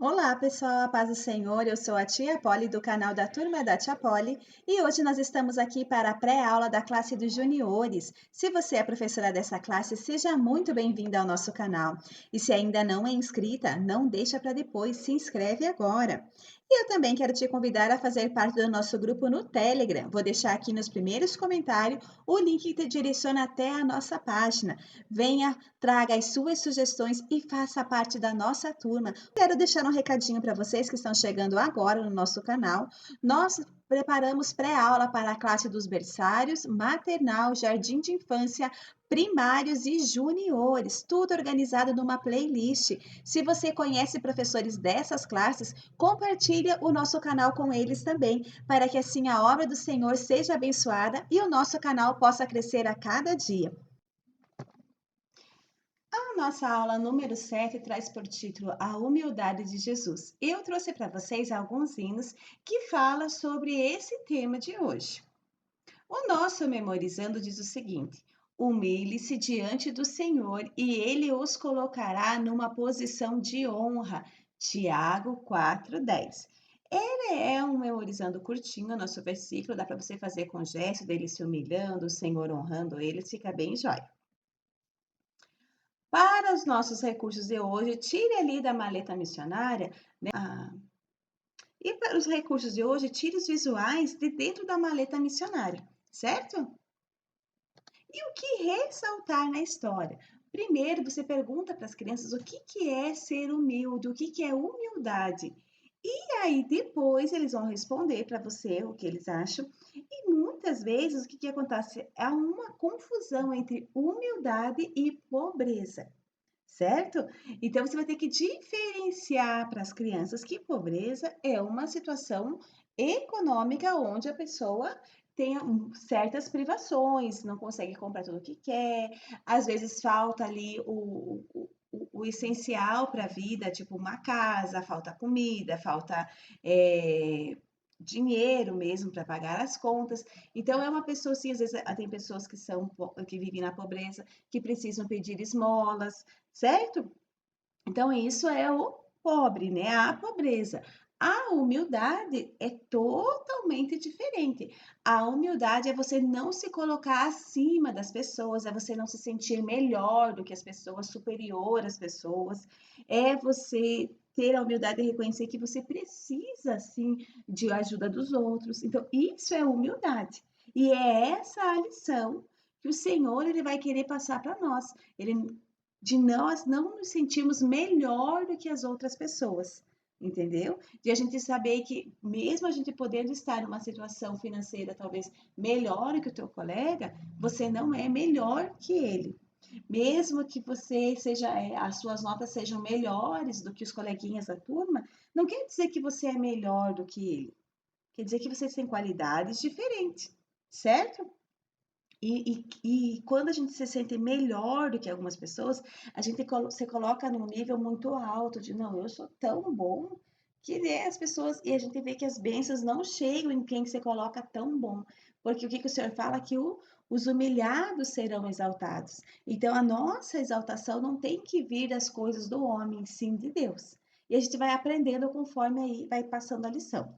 Olá, pessoal, a paz do Senhor. Eu sou a tia Polly do canal da Turma da Tia Polly e hoje nós estamos aqui para a pré-aula da classe dos juniores. Se você é professora dessa classe, seja muito bem-vinda ao nosso canal. E se ainda não é inscrita, não deixa para depois, se inscreve agora. E eu também quero te convidar a fazer parte do nosso grupo no Telegram. Vou deixar aqui nos primeiros comentários o link que te direciona até a nossa página. Venha, traga as suas sugestões e faça parte da nossa turma. Quero deixar um recadinho para vocês que estão chegando agora no nosso canal. Nós preparamos pré-aula para a classe dos berçários, maternal, jardim de infância, primários e juniores, tudo organizado numa playlist. Se você conhece professores dessas classes, compartilhe o nosso canal com eles também, para que assim a obra do Senhor seja abençoada e o nosso canal possa crescer a cada dia. A nossa aula número 7 traz por título A Humildade de Jesus. Eu trouxe para vocês alguns hinos que falam sobre esse tema de hoje. O nosso Memorizando diz o seguinte: humilhe-se diante do Senhor e ele os colocará numa posição de honra. Tiago 4:10. Ele é um memorizando curtinho, nosso versículo, dá para você fazer com gesto dele se humilhando, o Senhor honrando ele, fica bem jóia. Para os nossos recursos de hoje, tire ali da maleta missionária, né? E para os recursos de hoje, tire os visuais de dentro da maleta missionária, certo? E o que ressaltar na história? Primeiro, você pergunta para as crianças o que é ser humilde, o que é humildade. E aí, depois, eles vão responder para você o que eles acham. E muitas vezes, o que acontece? Há uma confusão entre humildade e pobreza. Certo? Então, você vai ter que diferenciar para as crianças que pobreza é uma situação econômica onde a pessoa tem certas privações, não consegue comprar tudo o que quer, às vezes falta ali o essencial para a vida, tipo uma casa, falta comida, falta dinheiro mesmo para pagar as contas. Então, é uma pessoa, assim, às vezes tem pessoas que vivem na pobreza, que precisam pedir esmolas, certo? Então, isso é o pobre, né? A pobreza. A humildade é totalmente diferente. A humildade é você não se colocar acima das pessoas, é você não se sentir melhor do que as pessoas, superior às pessoas, é você ter a humildade de reconhecer que você precisa, sim, de ajuda dos outros. Então, isso é humildade. E é essa a lição que o Senhor ele vai querer passar para nós. De nós não nos sentirmos melhor do que as outras pessoas, entendeu? De a gente saber que mesmo a gente podendo estar numa situação financeira talvez melhor que o teu colega, você não é melhor que ele. Mesmo que você seja, as suas notas sejam melhores do que os coleguinhas da turma, não quer dizer que você é melhor do que ele. Quer dizer que vocês têm qualidades diferentes, certo? E quando a gente se sente melhor do que algumas pessoas, a gente se coloca num nível muito alto de não, eu sou tão bom que né, as pessoas, e a gente vê que as bênçãos não chegam em quem se coloca tão bom, porque o que o Senhor fala? Que os humilhados serão exaltados. Então a nossa exaltação não tem que vir das coisas do homem, sim de Deus. E a gente vai aprendendo conforme aí vai passando a lição.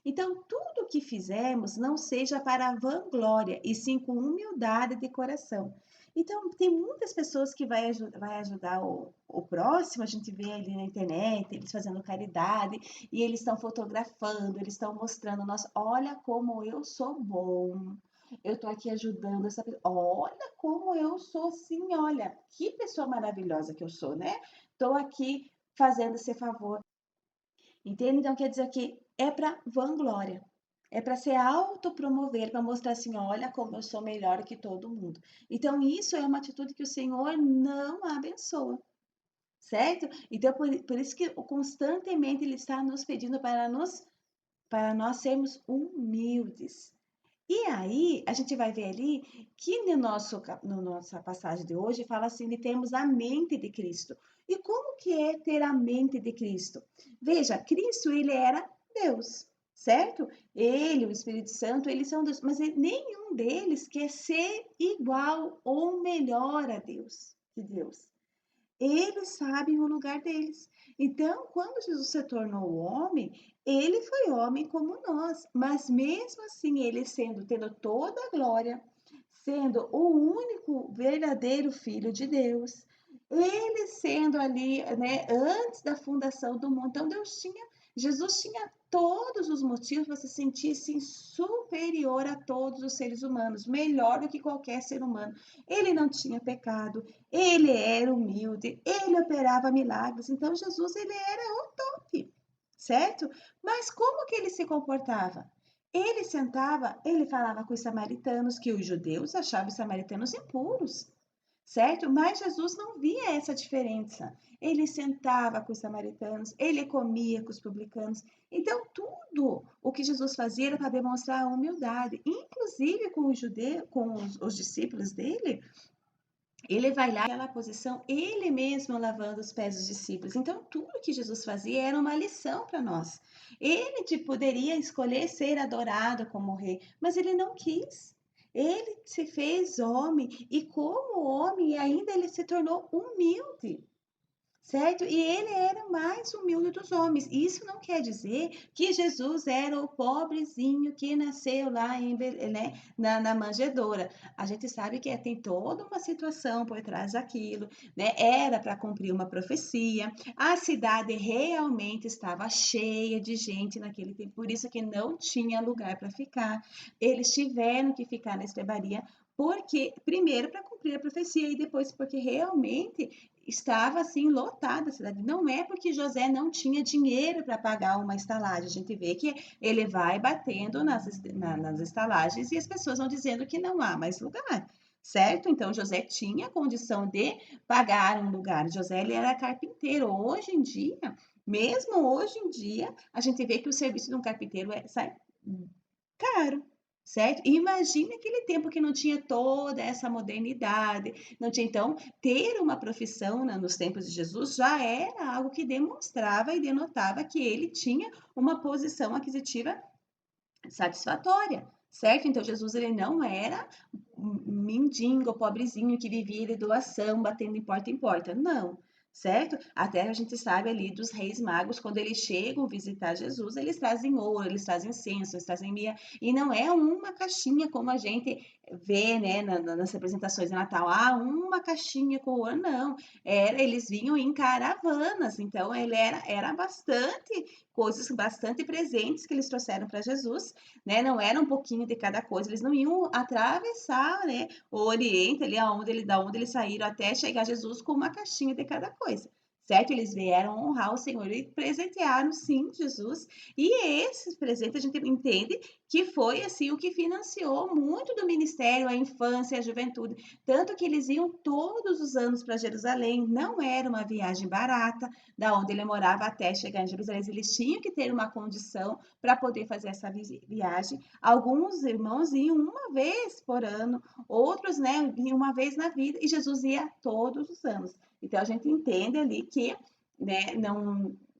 Então, tudo o que fizermos não seja para vanglória, e sim com humildade de coração. Então, tem muitas pessoas que vai ajudar o próximo, a gente vê ali na internet, eles fazendo caridade, e eles estão fotografando, eles estão mostrando, nossa, olha como eu sou bom, eu estou aqui ajudando essa pessoa, olha como eu sou sim, olha, que pessoa maravilhosa que eu sou, né? Estou aqui fazendo esse favor. Entende? Então quer dizer que é para vanglória. É para se autopromover, para mostrar assim, olha como eu sou melhor que todo mundo. Então isso é uma atitude que o Senhor não abençoa, certo? Então por isso que constantemente Ele está nos pedindo para nós sermos humildes. E aí, a gente vai ver ali que no nossa passagem de hoje fala assim de termos a mente de Cristo. E como que é ter a mente de Cristo? Veja, Cristo, ele era Deus, certo? Ele, o Espírito Santo, eles são Deus, mas nenhum deles quer ser igual ou melhor a Deus, que Deus. Eles sabem o lugar deles. Então, quando Jesus se tornou homem, ele foi homem como nós, mas mesmo assim, ele tendo toda a glória, sendo o único verdadeiro filho de Deus, ele sendo ali, né, antes da fundação do mundo. Então, Jesus tinha todos os motivos para se sentir assim, superior a todos os seres humanos, melhor do que qualquer ser humano. Ele não tinha pecado, ele era humilde, ele operava milagres, então Jesus ele era o top, certo? Mas como que ele se comportava? Ele sentava, ele falava com os samaritanos, que os judeus achavam os samaritanos impuros, certo? Mas Jesus não via essa diferença. Ele sentava com os samaritanos, ele comia com os publicanos. Então, tudo o que Jesus fazia era para demonstrar a humildade, inclusive com os judeus, com os discípulos dele, ele vai lá naquela posição, ele mesmo lavando os pés dos discípulos. Então, tudo que Jesus fazia era uma lição para nós. Ele poderia escolher ser adorado como rei, mas ele não quis. Ele se fez homem e, como homem, ainda ele se tornou humilde. Certo? E ele era o mais humilde dos homens. Isso não quer dizer que Jesus era o pobrezinho que nasceu lá né, na manjedoura. A gente sabe que tem toda uma situação por trás daquilo, né? Era para cumprir uma profecia. A cidade realmente estava cheia de gente naquele tempo, por isso que não tinha lugar para ficar. Eles tiveram que ficar na estrebaria, porque primeiro para cumprir a profecia e depois porque realmente estava assim lotada a cidade. Não é porque José não tinha dinheiro para pagar uma estalagem. A gente vê que ele vai batendo nas estalagens e as pessoas vão dizendo que não há mais lugar. Certo? Então José tinha condição de pagar um lugar. José ele era carpinteiro. Hoje em dia, mesmo hoje em dia, a gente vê que o serviço de um carpinteiro sai caro, certo? E imagine aquele tempo que não tinha toda essa modernidade, não tinha então ter uma profissão, né, nos tempos de Jesus já era algo que demonstrava e denotava que ele tinha uma posição aquisitiva satisfatória, certo? Então Jesus ele não era um mendigo, pobrezinho que vivia de doação, batendo em porta, não. Certo? Até a gente sabe ali dos reis magos, quando eles chegam visitar Jesus, eles trazem ouro, eles trazem incenso, eles trazem mia, e não é uma caixinha como a gente vê, né, nas representações de Natal, uma caixinha com ouro, não. Eles vinham em caravanas, então ele era bastante coisas, bastante presentes que eles trouxeram para Jesus, né? Não era um pouquinho de cada coisa, eles não iam atravessar, né, o Oriente, ali da onde eles saíram até chegar a Jesus com uma caixinha de cada coisa. Certo? Eles vieram honrar o Senhor e presentearam, sim, Jesus. E esse presente a gente entende que foi assim o que financiou muito do ministério, a infância, a juventude. Tanto que eles iam todos os anos para Jerusalém, não era uma viagem barata, da onde ele morava até chegar em Jerusalém. Eles tinham que ter uma condição para poder fazer essa viagem. Alguns irmãos iam uma vez por ano, outros, né, iam uma vez na vida, e Jesus ia todos os anos. Então a gente entende ali que, né,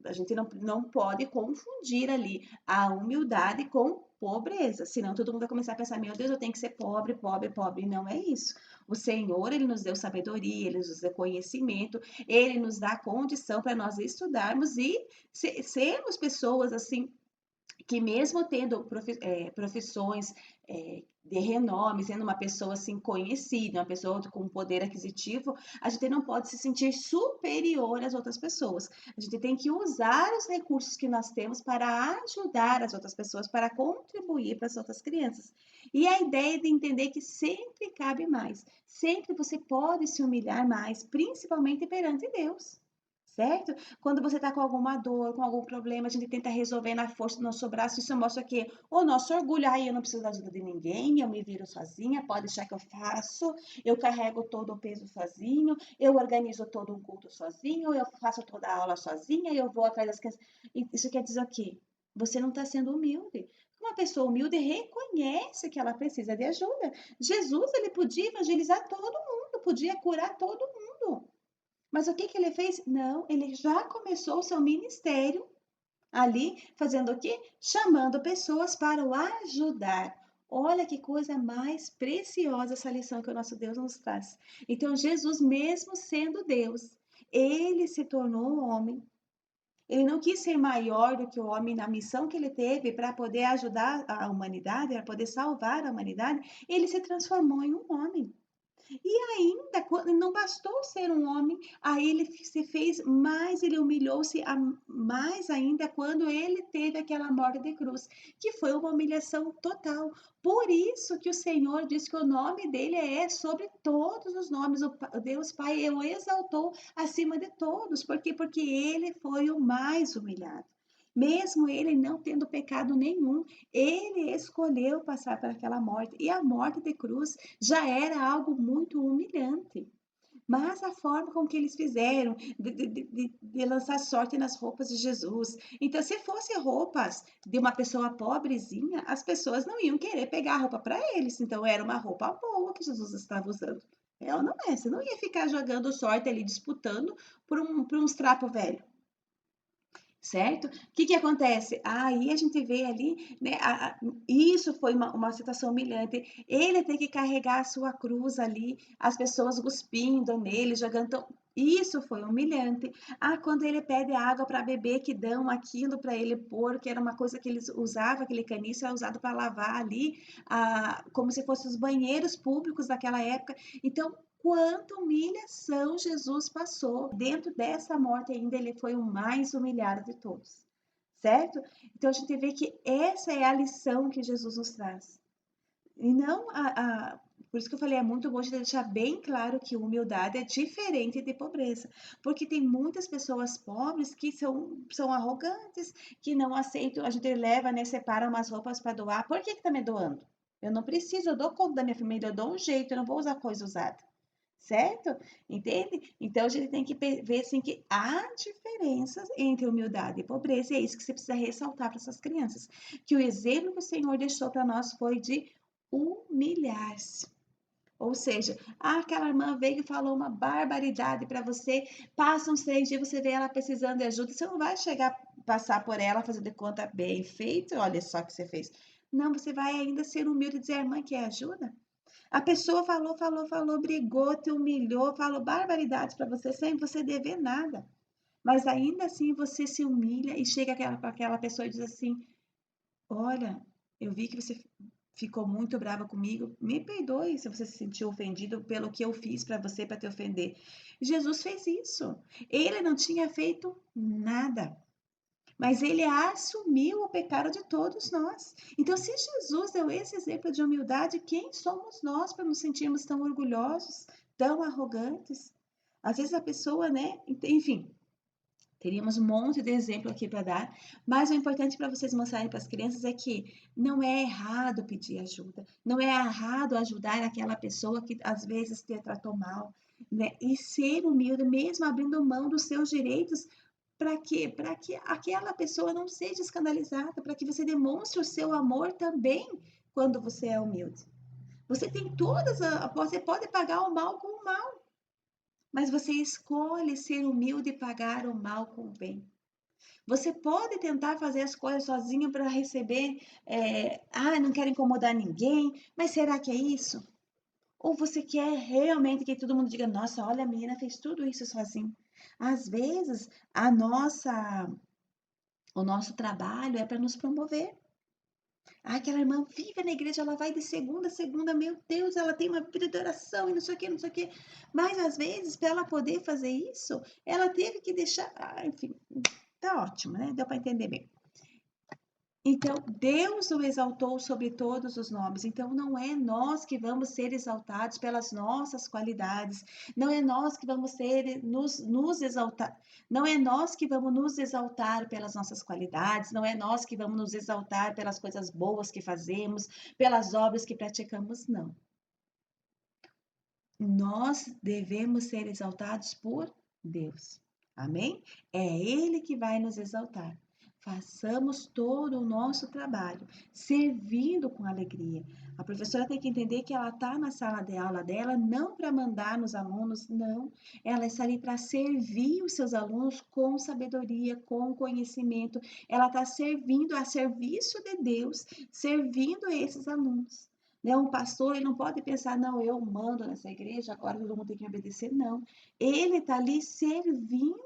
a gente não pode confundir ali a humildade com pobreza, senão todo mundo vai começar a pensar, meu Deus, eu tenho que ser pobre, pobre, pobre, e não é isso. O Senhor, ele nos deu sabedoria, ele nos deu conhecimento, ele nos dá condição para nós estudarmos e sermos pessoas assim que mesmo tendo profissões de renome, sendo uma pessoa assim conhecida, uma pessoa com poder aquisitivo, a gente não pode se sentir superior às outras pessoas. A gente tem que usar os recursos que nós temos para ajudar as outras pessoas, para contribuir para as outras crianças. E a ideia de entender que sempre cabe mais, sempre você pode se humilhar mais, principalmente perante Deus. Certo? Quando você está com alguma dor, com algum problema, a gente tenta resolver na força do nosso braço, isso mostra que o nosso orgulho, ai, eu não preciso da ajuda de ninguém, eu me viro sozinha, pode deixar que eu faço, eu carrego todo o peso sozinho, eu organizo todo um culto sozinho, eu faço toda a aula sozinha, eu vou atrás das crianças. Isso quer dizer o quê? Você não está sendo humilde. Uma pessoa humilde reconhece que ela precisa de ajuda. Jesus, ele podia evangelizar todo mundo, podia curar todo mundo. Mas o que que ele fez? Não, ele já começou o seu ministério ali, fazendo o quê? Chamando pessoas para o ajudar. Olha que coisa mais preciosa essa lição que o nosso Deus nos traz. Então, Jesus, mesmo sendo Deus, ele se tornou um homem. Ele não quis ser maior do que o homem na missão que ele teve para poder ajudar a humanidade, para poder salvar a humanidade, ele se transformou em um homem. E ainda, não bastou ser um homem, aí ele se fez mais, ele humilhou-se mais ainda quando ele teve aquela morte de cruz, que foi uma humilhação total. Por isso que o Senhor diz que o nome dele é sobre todos os nomes. O Deus Pai o exaltou acima de todos. Por quê? Porque ele foi o mais humilhado. Mesmo ele não tendo pecado nenhum, ele escolheu passar por aquela morte. E a morte de cruz já era algo muito humilhante. Mas a forma com que eles fizeram de lançar sorte nas roupas de Jesus. Então, se fosse roupas de uma pessoa pobrezinha, as pessoas não iam querer pegar a roupa para eles. Então, era uma roupa boa que Jesus estava usando. É ou não é? Você não ia ficar jogando sorte ali, disputando por uns trapos velhos. Certo? O que que acontece? Aí a gente vê ali, né? Isso foi uma situação humilhante. Ele tem que carregar a sua cruz ali, as pessoas cuspindo nele, jogando. Então, isso foi humilhante. Ah, quando ele pede água para beber, que dão aquilo para ele pôr, que era uma coisa que eles usavam, aquele caniço era usado para lavar ali, como se fossem os banheiros públicos daquela época. Então, quanta humilhação Jesus passou. Dentro dessa morte ainda ele foi o mais humilhado de todos, certo? Então a gente vê que essa é a lição que Jesus nos traz. E não por isso que eu falei, é muito bom de deixar bem claro que humildade é diferente de pobreza, porque tem muitas pessoas pobres que são arrogantes, que não aceitam, a gente leva, né, separa umas roupas para doar. Por que tá me doando? Eu não preciso, eu dou conta da minha família, eu dou um jeito, eu não vou usar coisa usada. Certo? Entende? Então a gente tem que ver assim que há diferenças entre humildade e pobreza, e é isso que você precisa ressaltar para essas crianças. Que o exemplo que o Senhor deixou para nós foi de humilhar-se. Ou seja, aquela irmã veio e falou uma barbaridade para você, passa uns 3 dias, você vê ela precisando de ajuda, você não vai chegar, passar por ela, fazer de conta bem feito, olha só o que você fez. Não, você vai ainda ser humilde e dizer, irmã, quer ajuda? A pessoa falou, brigou, te humilhou, falou barbaridades para você sem você dever nada. Mas ainda assim você se humilha e chega para aquela pessoa e diz assim: olha, eu vi que você ficou muito brava comigo, me perdoe se você se sentiu ofendido pelo que eu fiz para você para te ofender. Jesus fez isso. Ele não tinha feito nada. Mas ele assumiu o pecado de todos nós. Então, se Jesus deu esse exemplo de humildade, quem somos nós para nos sentirmos tão orgulhosos, tão arrogantes? Às vezes a pessoa, né? Enfim, teríamos um monte de exemplo aqui para dar, mas o importante para vocês mostrarem para as crianças é que não é errado pedir ajuda, não é errado ajudar aquela pessoa que às vezes te tratou mal, né? E ser humilde, mesmo abrindo mão dos seus direitos. Para quê? Para que aquela pessoa não seja escandalizada, para que você demonstre o seu amor também quando você é humilde. Você tem você pode pagar o mal com o mal, mas você escolhe ser humilde e pagar o mal com o bem. Você pode tentar fazer as coisas sozinho para receber, não quero incomodar ninguém, mas será que é isso? Ou você quer realmente que todo mundo diga, nossa, olha, a menina fez tudo isso sozinha. Às vezes, o nosso trabalho é para nos promover. Ah, aquela irmã vive na igreja, ela vai de segunda a segunda, meu Deus, ela tem uma vida de oração e não sei o que, não sei o que. Mas às vezes, para ela poder fazer isso, ela teve que deixar. Enfim, tá ótimo, né? Deu para entender bem. Então, Deus o exaltou sobre todos os nomes. Então, não é nós que vamos ser exaltados pelas nossas qualidades. Não é nós que vamos nos exaltar. Não é nós que vamos nos exaltar pelas nossas qualidades. Não é nós que vamos nos exaltar pelas coisas boas que fazemos, pelas obras que praticamos. Não. Nós devemos ser exaltados por Deus. Amém? É Ele que vai nos exaltar. Façamos todo o nosso trabalho, servindo com alegria. A professora tem que entender que ela está na sala de aula dela não para mandar nos alunos, não. Ela está ali para servir os seus alunos com sabedoria, com conhecimento. Ela está servindo a serviço de Deus, servindo esses alunos. né? Um pastor, ele não pode pensar, não, eu mando nessa igreja, agora todo mundo tem que me obedecer. Não. Ele está ali servindo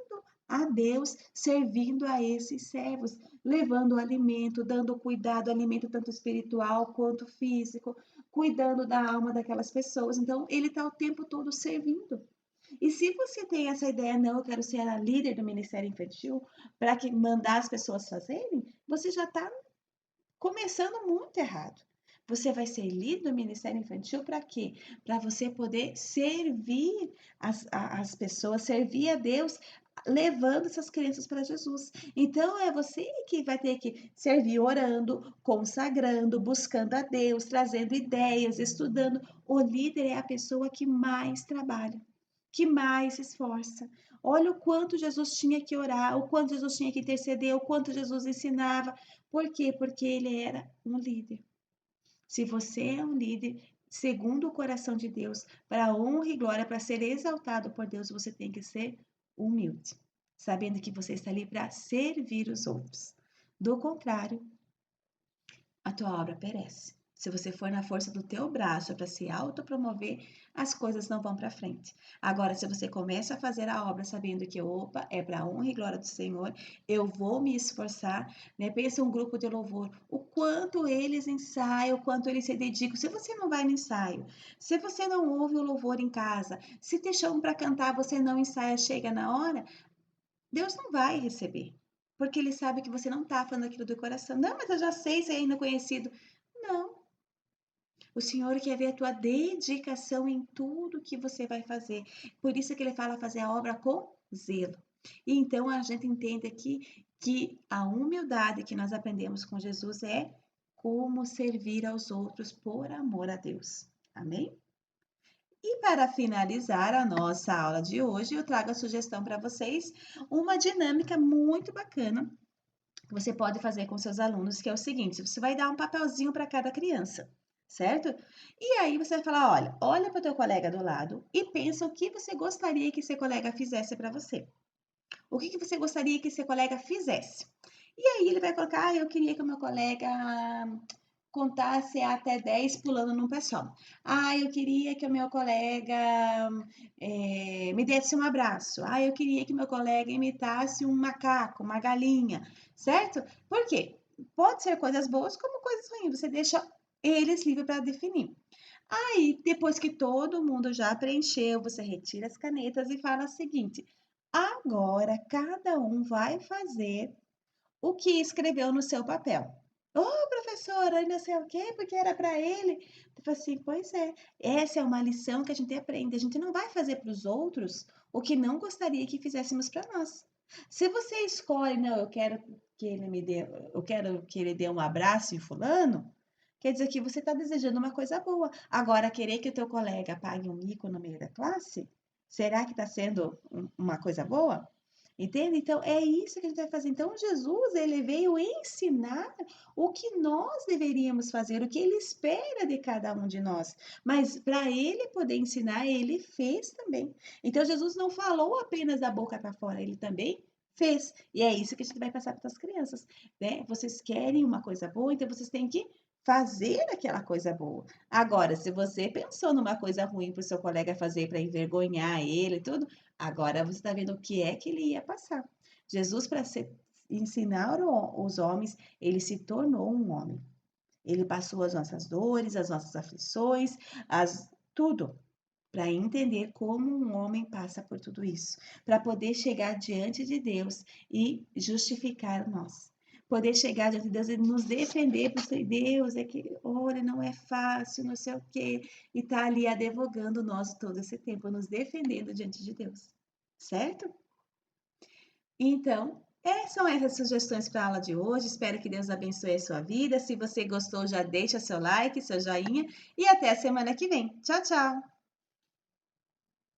a Deus, servindo a esses servos, levando o alimento, dando cuidado, alimento tanto espiritual quanto físico, cuidando da alma daquelas pessoas. Então, ele está o tempo todo servindo. E se você tem essa ideia, não, eu quero ser a líder do Ministério Infantil, para que mandar as pessoas fazerem, você já está começando muito errado. Você vai ser líder do Ministério Infantil para quê? Para você poder servir as pessoas, servir a Deus, levando essas crianças para Jesus. Então, é você que vai ter que servir orando, consagrando, buscando a Deus, trazendo ideias, estudando. O líder é a pessoa que mais trabalha, que mais se esforça. Olha o quanto Jesus tinha que orar, o quanto Jesus tinha que interceder, o quanto Jesus ensinava. Por quê? Porque ele era um líder. Se você é um líder, segundo o coração de Deus, para honra e glória, para ser exaltado por Deus, você tem que ser humilde, sabendo que você está ali para servir os outros. Do contrário, a tua obra perece. Se você for na força do teu braço para se autopromover, as coisas não vão para frente. Agora, se você começa a fazer a obra sabendo que, opa, é para a honra e glória do Senhor, eu vou me esforçar, né? Pensa um grupo de louvor, o quanto eles ensaiam, o quanto eles se dedicam. Se você não vai no ensaio, se você não ouve o louvor em casa, se te chamam para cantar, você não ensaia, chega na hora, Deus não vai receber. Porque ele sabe que você não está falando aquilo do coração. Não, mas eu já sei, você é ainda conhecido. Não. O Senhor quer ver a tua dedicação em tudo que você vai fazer. Por isso que ele fala fazer a obra com zelo. E então a gente entende aqui que a humildade que nós aprendemos com Jesus é como servir aos outros por amor a Deus. Amém? E para finalizar a nossa aula de hoje, eu trago a sugestão para vocês, uma dinâmica muito bacana que você pode fazer com seus alunos, que é o seguinte: você vai dar um papelzinho para cada criança, certo? E aí você vai falar, olha para o teu colega do lado e pensa o que você gostaria que esse colega fizesse para você. O que você gostaria que esse colega fizesse? E aí ele vai colocar, eu queria que o meu colega contasse até 10 pulando num pé só. Eu queria que o meu colega me desse um abraço. Eu queria que meu colega imitasse um macaco, uma galinha, certo? Por quê? Pode ser coisas boas como coisas ruins. Você deixa eles livres para definir. Aí, depois que todo mundo já preencheu, você retira as canetas e fala o seguinte: agora cada um vai fazer o que escreveu no seu papel. Professora, não sei o quê, porque era para ele. Eu falei assim, pois é, essa é uma lição que a gente aprende. A gente não vai fazer para os outros o que não gostaria que fizéssemos para nós. Se você escolhe, não, eu quero que ele me dê, eu quero que ele dê um abraço em fulano, quer dizer que você está desejando uma coisa boa. Agora, querer que o teu colega pague um mico no meio da classe, será que está sendo uma coisa boa? Entende? Então, é isso que a gente vai fazer. Então, Jesus, ele veio ensinar o que nós deveríamos fazer, o que ele espera de cada um de nós. Mas para ele poder ensinar, ele fez também. Então, Jesus não falou apenas da boca para fora, ele também fez. E é isso que a gente vai passar para as crianças, né? Vocês querem uma coisa boa, então vocês têm que fazer aquela coisa boa. Agora, se você pensou numa coisa ruim para o seu colega fazer para envergonhar ele e tudo, agora você está vendo o que é que ele ia passar. Jesus, para ensinar os homens, ele se tornou um homem. Ele passou as nossas dores, as nossas aflições, tudo, para entender como um homem passa por tudo isso, para poder chegar diante de Deus e justificar nós. Poder chegar diante de Deus e nos defender, porque Deus é que, olha, não é fácil, não sei o quê, e tá ali advogando nós todo esse tempo, nos defendendo diante de Deus, certo? Então, são essas sugestões para a aula de hoje. Espero que Deus abençoe a sua vida. Se você gostou, já deixa seu like, seu joinha e até a semana que vem. Tchau, tchau!